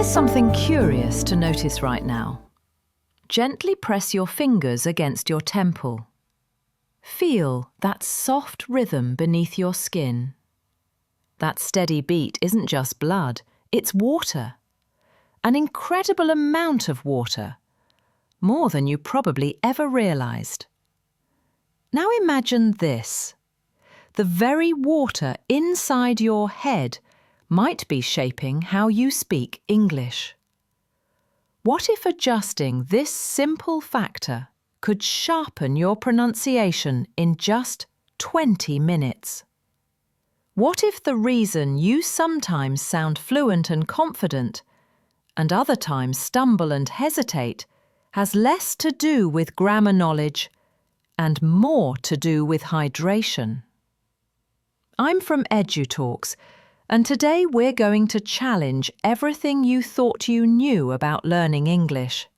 Here's something curious to notice right now. Gently press your fingers against your temple. Feel that soft rhythm beneath your skin. That steady beat isn't just blood, it's water. An incredible amount of water. More than you probably ever realized. Now imagine this. The very water inside your head might be shaping how you speak English. What if adjusting this simple factor could sharpen your pronunciation in just 20 minutes? What if the reason you sometimes sound fluent and confident, and other times stumble and hesitate, has less to do with grammar knowledge and more to do with hydration? I'm from EduTalks, and today we're going to challenge everything you thought you knew about learning English.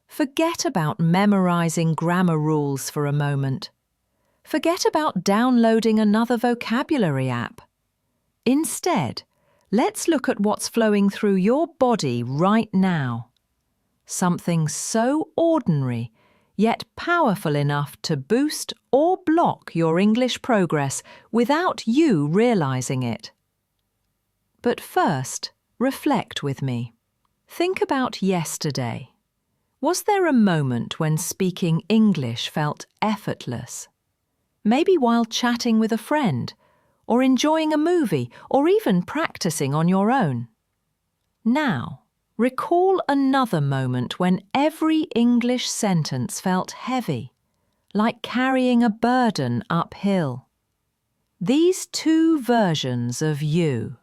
Forget about memorizing grammar rules for a moment. Forget about downloading another vocabulary app. Instead, let's look at what's flowing through your body right now. Something so ordinary, yet powerful enough to boost or block your English progress without you realizing it. But first, reflect with me. Think about yesterday. Was there a moment when speaking English felt effortless? Maybe while chatting with a friend, or enjoying a movie, or even practicing on your own. Now, recall another moment when every English sentence felt heavy, like carrying a burden uphill. These two versions of you,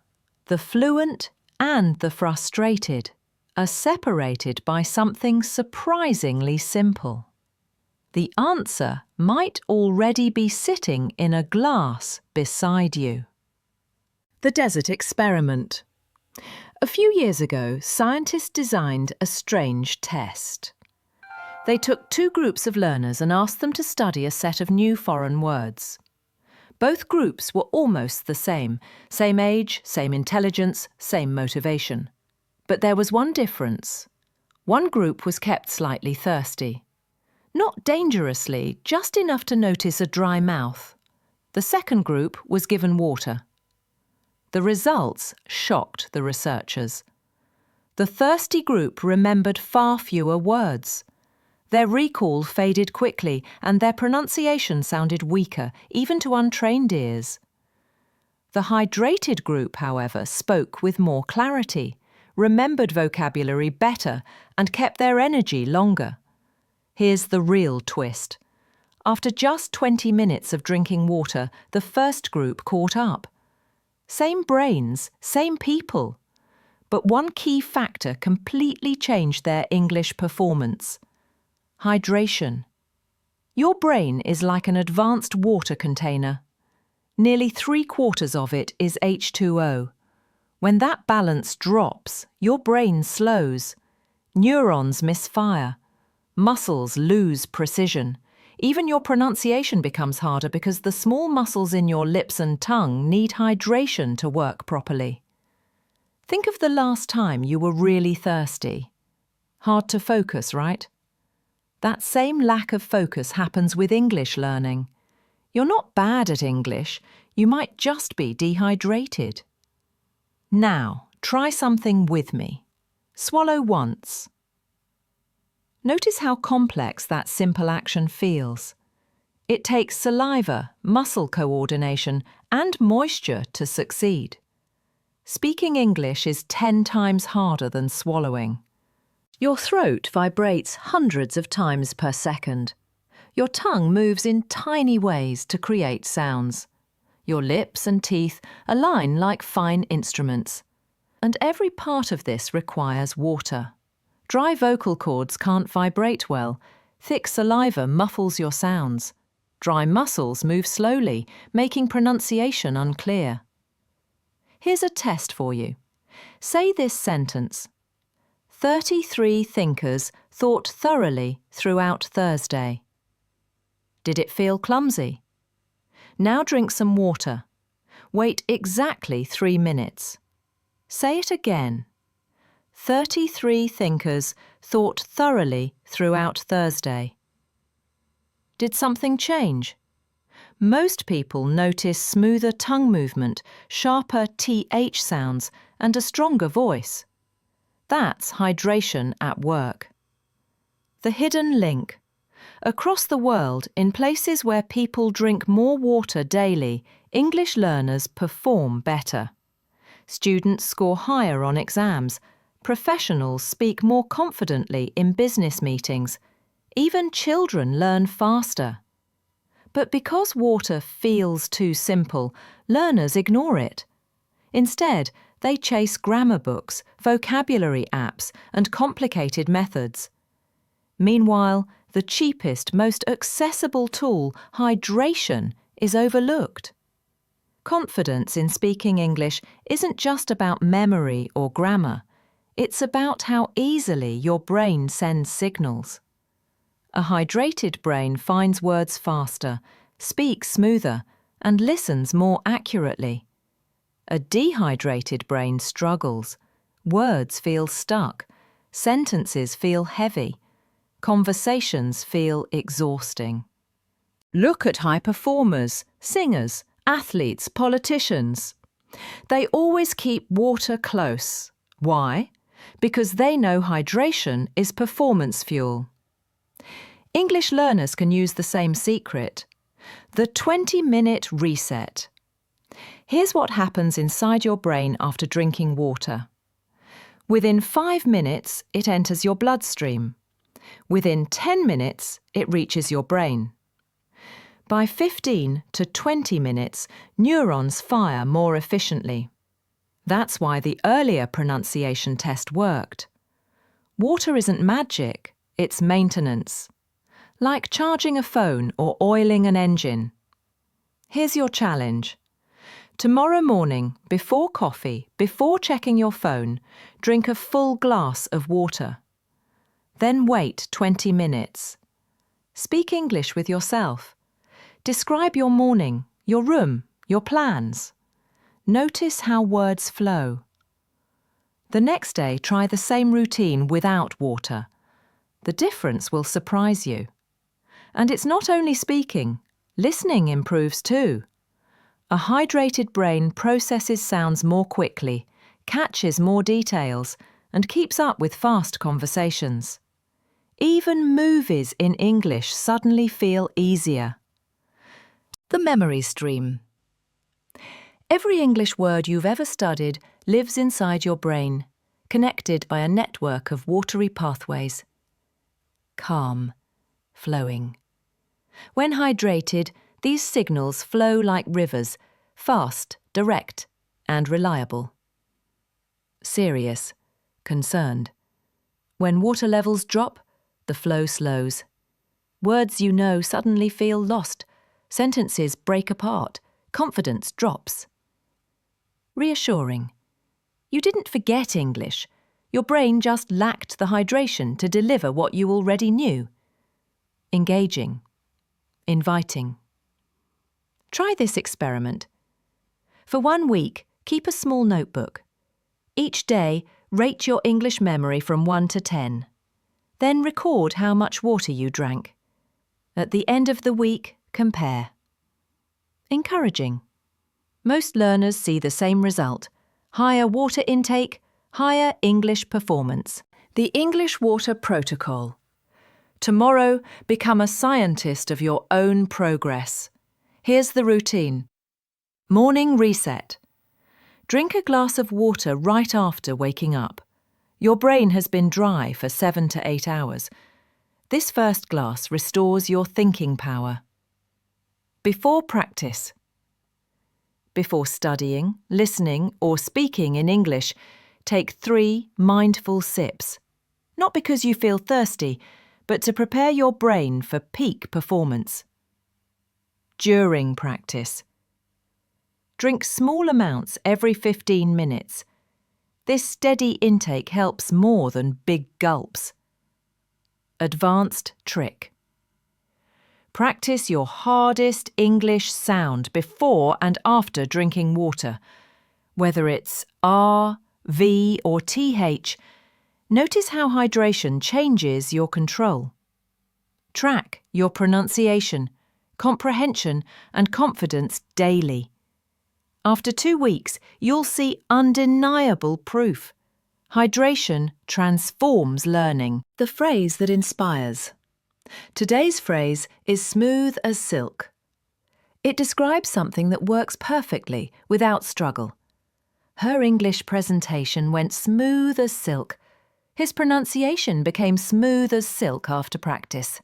the fluent and the frustrated, are separated by something surprisingly simple. The answer might already be sitting in a glass beside you. The desert experiment. A few years ago, scientists designed a strange test. They took two groups of learners and asked them to study a set of new foreign words. Both groups were almost the same age, same intelligence, same motivation. But there was one difference. One group was kept slightly thirsty. Not dangerously, just enough to notice a dry mouth. The second group was given water. The results shocked the researchers. The thirsty group remembered far fewer words. Their recall faded quickly and their pronunciation sounded weaker, even to untrained ears. The hydrated group, however, spoke with more clarity, remembered vocabulary better, and kept their energy longer. Here's the real twist. After just 20 minutes of drinking water, the first group caught up. Same brains, same people. But one key factor completely changed their English performance. Hydration. Your brain is like an advanced water container. Nearly 3/4 of it is H2O. When that balance drops, your brain slows. Neurons misfire. Muscles lose precision. Even your pronunciation becomes harder because the small muscles in your lips and tongue need hydration to work properly. Think of the last time you were really thirsty. Hard to focus, right? That same lack of focus happens with English learning. You're not bad at English, you might just be dehydrated. Now, try something with me. Swallow once. Notice how complex that simple action feels. It takes saliva, muscle coordination, and moisture to succeed. Speaking English is 10 times harder than swallowing. Your throat vibrates hundreds of times per second. Your tongue moves in tiny ways to create sounds. Your lips and teeth align like fine instruments. And every part of this requires water. Dry vocal cords can't vibrate well. Thick saliva muffles your sounds. Dry muscles move slowly, making pronunciation unclear. Here's a test for you. Say this sentence. 33 thinkers thought thoroughly throughout Thursday. Did it feel clumsy? Now drink some water. Wait exactly 3 minutes. Say it again. 33 thinkers thought thoroughly throughout Thursday. Did something change? Most people notice smoother tongue movement, sharper TH sounds, and a stronger voice. That's hydration at work. The hidden link. Across the world, in places where people drink more water daily, English learners perform better. Students score higher on exams. Professionals speak more confidently in business meetings. Even children learn faster. But because water feels too simple, learners ignore it. Instead, they chase grammar books, vocabulary apps, and complicated methods. Meanwhile, the cheapest, most accessible tool, hydration, is overlooked. Confidence in speaking English isn't just about memory or grammar. It's about how easily your brain sends signals. A hydrated brain finds words faster, speaks smoother, and listens more accurately. A dehydrated brain struggles. Words feel stuck. Sentences feel heavy. Conversations feel exhausting. Look at high performers, singers, athletes, politicians. They always keep water close. Why? Because they know hydration is performance fuel. English learners can use the same secret. The 20-minute reset. Here's what happens inside your brain after drinking water. Within 5 minutes, it enters your bloodstream. Within 10 minutes, it reaches your brain. By 15 to 20 minutes, neurons fire more efficiently. That's why the earlier pronunciation test worked. Water isn't magic, it's maintenance. Like charging a phone or oiling an engine. Here's your challenge. Tomorrow morning, before coffee, before checking your phone, drink a full glass of water. Then wait 20 minutes. Speak English with yourself. Describe your morning, your room, your plans. Notice how words flow. The next day, try the same routine without water. The difference will surprise you. And it's not only speaking, listening improves too. A hydrated brain processes sounds more quickly, catches more details, and keeps up with fast conversations. Even movies in English suddenly feel easier. The memory stream. Every English word you've ever studied lives inside your brain, connected by a network of watery pathways. Calm, flowing. When hydrated, these signals flow like rivers, fast, direct, and reliable. Serious, concerned. When water levels drop, the flow slows. Words you know suddenly feel lost. Sentences break apart. Confidence drops. Reassuring. You didn't forget English. Your brain just lacked the hydration to deliver what you already knew. Engaging. Inviting. Try this experiment. For 1 week, keep a small notebook. Each day, rate your English memory from 1 to 10. Then record how much water you drank. At the end of the week, compare. Encouraging. Most learners see the same result. Higher water intake, higher English performance. The English Water Protocol. Tomorrow, become a scientist of your own progress. Here's the routine. Morning reset. Drink a glass of water right after waking up. Your brain has been dry for 7 to 8 hours. This first glass restores your thinking power. Before practice. Before studying, listening, or speaking in English, take 3 mindful sips. Not because you feel thirsty, but to prepare your brain for peak performance. During practice. Drink small amounts every 15 minutes. This steady intake helps more than big gulps. Advanced trick. Practice your hardest English sound before and after drinking water. Whether it's R, V or TH, Notice how hydration changes your control. Track your pronunciation, comprehension, and confidence daily. After 2 weeks, you'll see undeniable proof. Hydration transforms learning. The phrase that inspires. Today's phrase is smooth as silk. It describes something that works perfectly, without struggle. Her English presentation went smooth as silk. His pronunciation became smooth as silk after practice.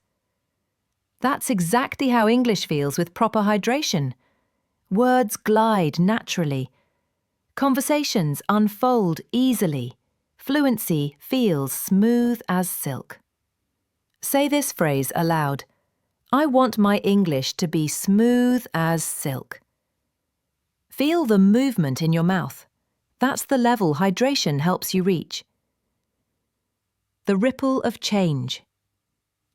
That's exactly how English feels with proper hydration. Words glide naturally. Conversations unfold easily. Fluency feels smooth as silk. Say this phrase aloud. I want my English to be smooth as silk. Feel the movement in your mouth. That's the level hydration helps you reach. The ripple of change.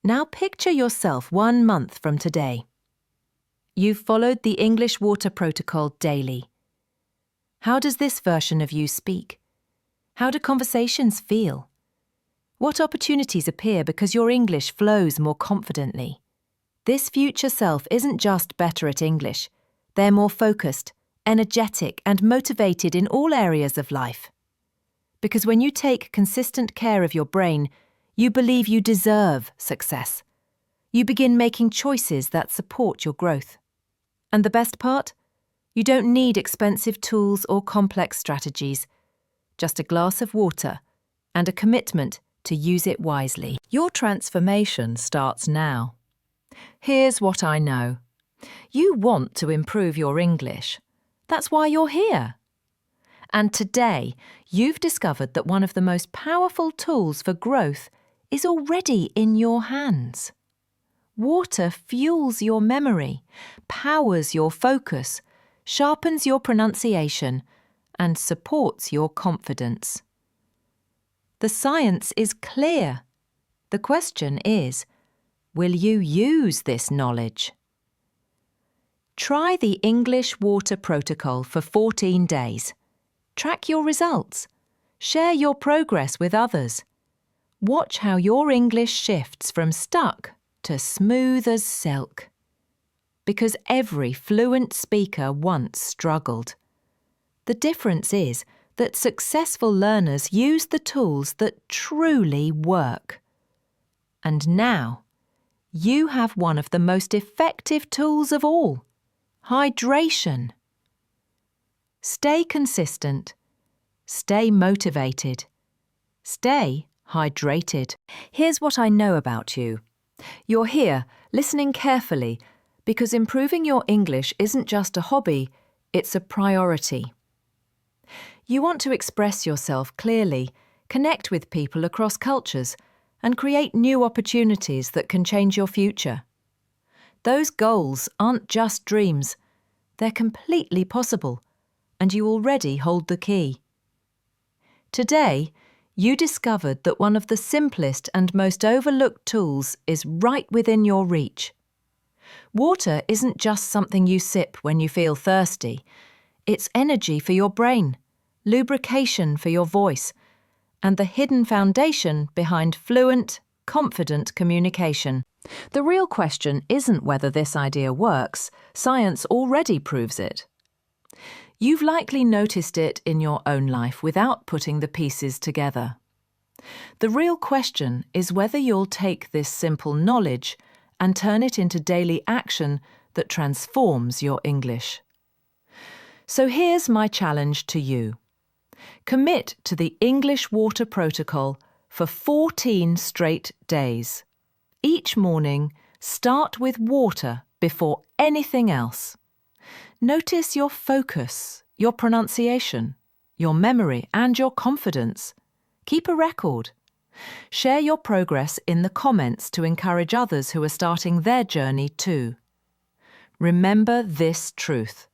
Now picture yourself 1 month from today. You've followed the English water protocol daily. How does this version of you speak? How do conversations feel? What opportunities appear because your English flows more confidently? This future self isn't just better at English. They're more focused, energetic, and motivated in all areas of life. Because when you take consistent care of your brain, you believe you deserve success. You begin making choices that support your growth. And the best part? You don't need expensive tools or complex strategies. Just a glass of water and a commitment to use it wisely. Your transformation starts now. Here's what I know. You want to improve your English. That's why you're here. And today, you've discovered that one of the most powerful tools for growth is already in your hands. Water fuels your memory, powers your focus, sharpens your pronunciation, and supports your confidence. The science is clear. The question is, will you use this knowledge? Try the English Water Protocol for 14 days. Track your results. Share your progress with others. Watch how your English shifts from stuck to smooth as silk. Because every fluent speaker once struggled. The difference is that successful learners use the tools that truly work. And now, you have one of the most effective tools of all, hydration. Stay consistent. Stay motivated. Stay hydrated. Here's what I know about you. You're here, listening carefully, because improving your English isn't just a hobby, it's a priority. You want to express yourself clearly, connect with people across cultures, and create new opportunities that can change your future. Those goals aren't just dreams, they're completely possible, and you already hold the key. Today, you discovered that one of the simplest and most overlooked tools is right within your reach. Water isn't just something you sip when you feel thirsty. It's energy for your brain, lubrication for your voice, and the hidden foundation behind fluent, confident communication. The real question isn't whether this idea works. Science already proves it. You've likely noticed it in your own life without putting the pieces together. The real question is whether you'll take this simple knowledge and turn it into daily action that transforms your English. So here's my challenge to you. Commit to the English Water Protocol for 14 straight days. Each morning, start with water before anything else. Notice your focus, your pronunciation, your memory, and your confidence. Keep a record. Share your progress in the comments to encourage others who are starting their journey too. Remember this truth.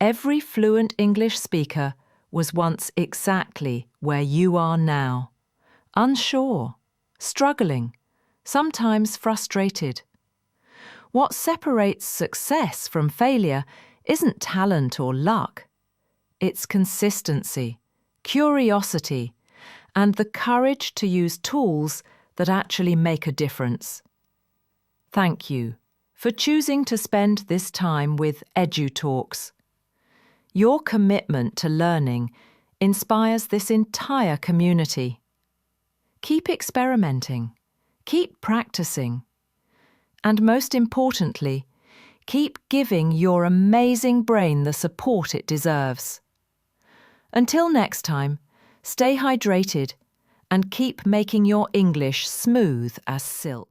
Every fluent English speaker was once exactly where you are now. Unsure, struggling, sometimes frustrated. What separates success from failure isn't talent or luck. It's consistency, curiosity, and the courage to use tools that actually make a difference. Thank you for choosing to spend this time with EduTalks. Your commitment to learning inspires this entire community. Keep experimenting, keep practicing, and most importantly, keep giving your amazing brain the support it deserves. Until next time, stay hydrated and keep making your English smooth as silk.